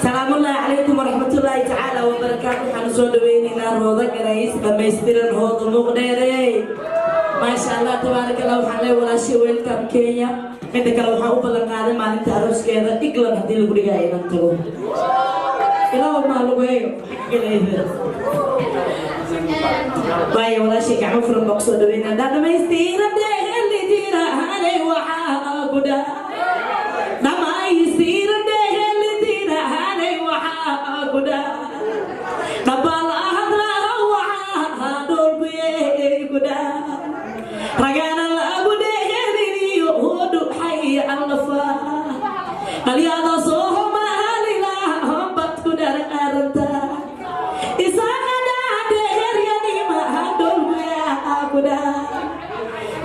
سلام الله عليكم ورحمة الله تعالى وبركاته. حنصور دويننا روضة رئيس بميستر هود المقدري. ما شاء الله تبارك الله وحنا ولا شيء ويلكم كينيا. إذا كانوا حاول لنا ما نتعرف كذا إقلنا هذه البريئة ننتظر. إلا ما لقيه كذا. باي ولا شيء كانوا في المقصود دويننا. ده ميستر ده اللي تيرا عليه وحاجة. nama isir deh litira hane waha kuda nabal ahadra waha dol be kuda ragana lagu deh diri hudu hayy alfa aliyada sohma halila hambat kuda arta isana deh yani ma dol be kuda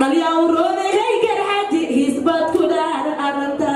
aliyauro deh ger haji hisbat kuda arta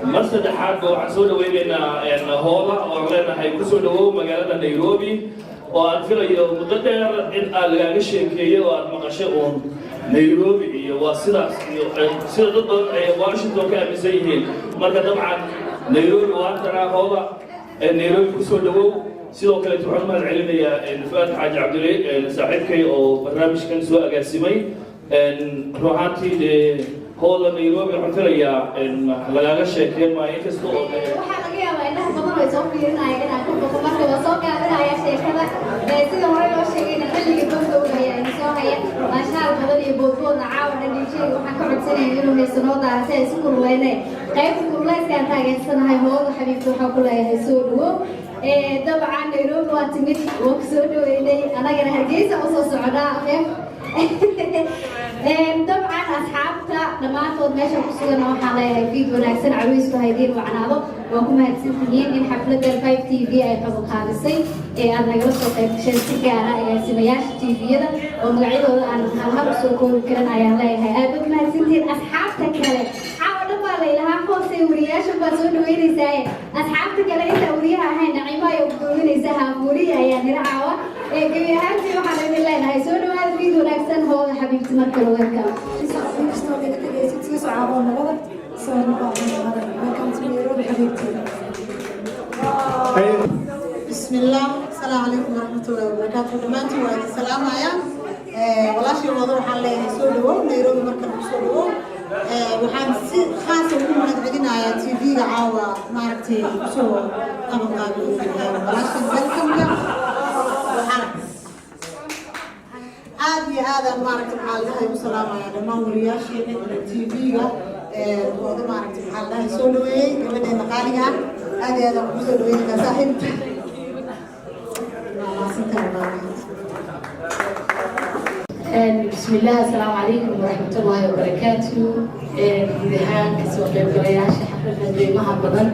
مرسد حاد وعسول ويننا هولا وعلينا هيكسر له مجالنا نيروبي وأنفر مقدر إن الجيش كي ومقشون نيروبي وسيدا سيدا ضد واشنطن كان مسيهين مركز طبعا نيروبي وأنترا هولا نيروبي كسر له سيدا كلا تعلم العلمية الفات حاج عبد الله صاحبك أو برنامج كان سواء قاسمي ruuxaantii hooda Nairobi waxaan filayaa lagaaga sheekeen maayo inkasta oo waxaa laga yaabaa indhaha badan way soo fiirinaya inaan ku boqo marka waa soo gaabinaya sheekada sida hore loo sheegayna xilliga gabdhowga ayaa ina soo haya maashaal badan iyo boodboodna caawa dhadhiijayga waxaan ka codsanaya inuu hayso noo daara si ay isu kululeyne qaybta kululayskaan taageersanahay hooda xabiibta waxaa ku leeyahay soo dhawo dabcan Nairobi waa timid waa ku soo dhaweynay anagana Hargeysa u soo socdaa dabcan asxaabta dhammaantood meesha ku sugan waxaan leeyahay fiid wanaagsan cawiisku haydiin wacnaado waa ku mahadsantihiin in xafladda 5TV ay qabanqaabisay aad nagala soo qayb gasheen si gaara agaasimayaasha TV-yada oo magacyadooda aan hal usoo koobi karin ayaan leeyahay aad u mahadsantihiin asxaabta kale caawa dhan baa laylahaa hoosay wariyaasha baa soo dhaweynaysaa asxaabta kale inta wariyaha ahayn nacimo ay ugudoominaysa haamuuriya ayaa nira caawa gebi ahaantii waxaan idin leenahay soo dhawaada fiid wanaagsan hooda xabiibti marka laweerka بسم الله السلام عليكم ورحمة الله وبركاته دمانتي وعلى السلام عليكم والله شيء موضوع حال سودو نيروبي مركز سودو وحان خاصة وكم نتعدينا على تي في عاوة مارتي سو طبعا والله شيء welcome وحان عادي هذا مارتي حال هاي والسلام عليكم ما ورياشي تي في وهذا مارتي حال هاي سودوي قبل نقاليها هذا سودوي كصاحب بسم الله السلام عليكم ورحمة الله وبركاته. gudahaan kasoo qaybgalayaasha xafladda qiimaha badan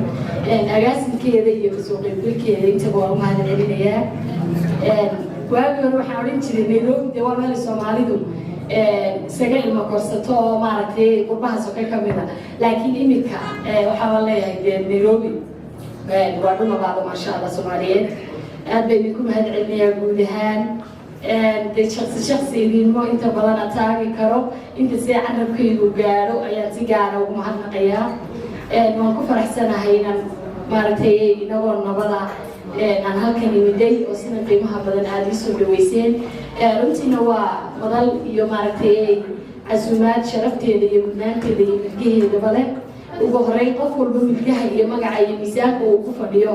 agaasinkeeda iyo kasoo qaybgalkeeda intaba waa u mahadcelinayaa. waagi hore waxaan odhan jiray Nairobi dee waa meel Soomaalidu isaga ilmo korsato oo maaragtay qurbaha soke ka mid ah laakiin iminka waxaa la leeyahay Nairobi waa dhuma baada maasha Allah Soomaaliyeed aad bay idinku mahadcelinayaa guud ahaan dee shakhsi idinmo inta badan aan taagi karo inta si carabkaygu gaadho ayaan si gaara ugu mahadnaqayaa waan ku faraxsanahay inaan maaragtay inagoo nabada aan halkan imiday oo sida qiimaha badan aad ii soo dhaweyseen runtiina waa madal iyo maaragtay casuumaad sharafteeda iyo mudnaanteeda iyo milgaheedaba leh ugu horreyn qof walba milgaha iyo magaca iyo miisaanka uu ku fadhiyo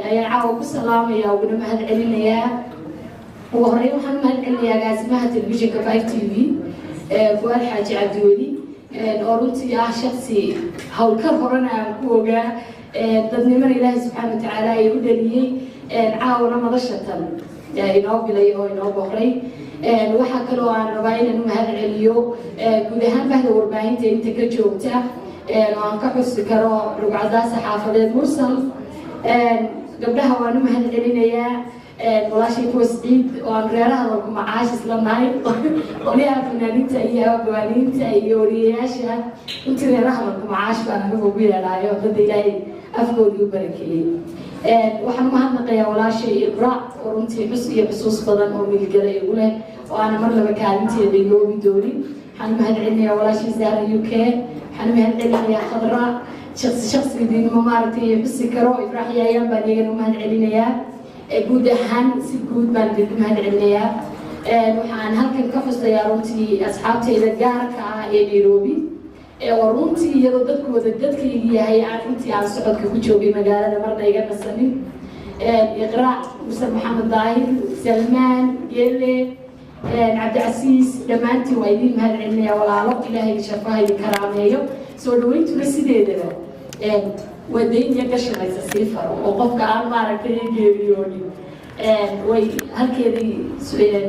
ayaan caawa ku salaamayaa uguna mahadcelinayaa ugu horreyn waxaan u mahadcelinayaa agaasimaha telefishinka 5TV Fuad Xaaji Cabdiweli oo runtii ah shakhsi hawlkar horena aan ku ogaa dadnimada Ilaahay subxaanahu wa tacaala ay u dhaliyey caawana madashatan inoo bilay oo inoo boqray waxaa kaloo aan rabaa inaan u mahadceliyo guud ahaan bahda warbaahinta inta ka joogta oo aan ka xusi karo rugcadaha saxaafadeed mursal gabdhaha waan u mahadcelinayaa walaashay kuwas ciid oo aan reeraha dalku macaash isla nahay qolyaha fanaaniinta iyo abwaaniinta iyo wariyayaasha intii reeraha dalku macaash baan anagu ugu yeedhaayo dadda ilaahay afkoodii u barakeeyey waxaan u mahadnaqayaa walaashay iqraac oo runtii xus iyo xusuus badan oo milgala igu leh oo aana mar laba kaalinteeda iloobi doonin waxaan u mahadcelinayaa walaashay Zahra UK waxaan u mahadcelinayaa Khadra shakhsi idinmo maaragtay xusi karo Ibraahiim ayaan baan iyagana u mahadcelinayaa guud ahaan si guud baan idinku mahadcelinayaa waxaan halkan ka xusayaa runtii asxaabtayda gaarka ah ee Nairobi oo runtii iyadoo dadkaygu yahay aan runtii aan socodka ku joogay magaalada marna iga nasanin Iqraac Musa Maxamed Daahir Salmaan Yele Cabdicasiis dhammaantiin waa idin mahadcelinayaa walaalo Ilaahay shafaha idin karaameeyo soo dhawayntuna sideedaba ودين يكشف السفر وقف عن معركة يجريوني وهالكذي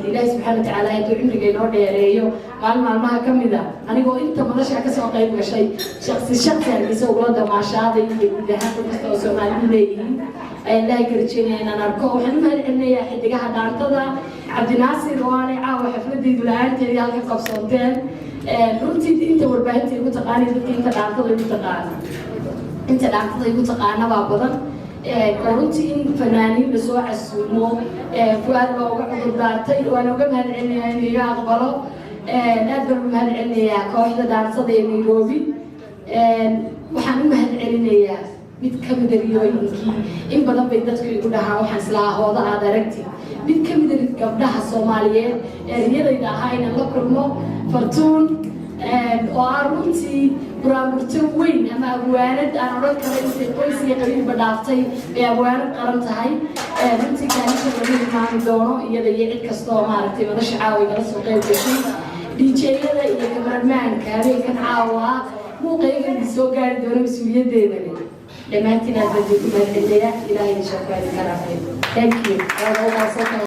الله سبحانه وتعالى يدعو عمرك ينور يريو ما كم ذا أنا أقول أنت ما نشأ كسر قريب شيء شخص اللي يسوي غلطة مع شاذ يقول هذا مستوى مالي لي لا يكرتشني أنا نركو حنا إني حد قاعد عنتظر عبد الناصر وأنا عاوي حفلتي دولار تري هالك قبصتين رنتي أنت وربعتي متقاني أنت عنتظر متقاني أنت العقد يتقانا بعضاً كورنتي إن فنانين بسوا عسومو فؤاد وقعد الدارتي وأنا وقم هالعني يعني أقبله نقدر من هالعني كواحدة دارسة دي نيروبي وحنم هالعني متكمل دريوينكي إن بدل بيدتك يقولها وحنسلاها وضع درجتي mid ka mid ah gabdhaha Soomaaliyeed ee riyadayda ahaa inaan la kulmo Fartuun oo aan runtii buraamurto weyn ama abwaanad aan oran karo intay qoysiga qabiilba dhaaftay ee abwaanad qaran tahay runtii kaalinta lagu imaan doono iyada iyo cid kasta oo maaragtay madasha caawa igala soo qayb gashay DJ-yada iyo kamaramaanka habeenkan caawa muuqayga soo gaari doono mas-uuliyadeeda dhammaantiin aad baan idinku mahadcelinayaa ilaahay idin shaqo idin ka raafay thank you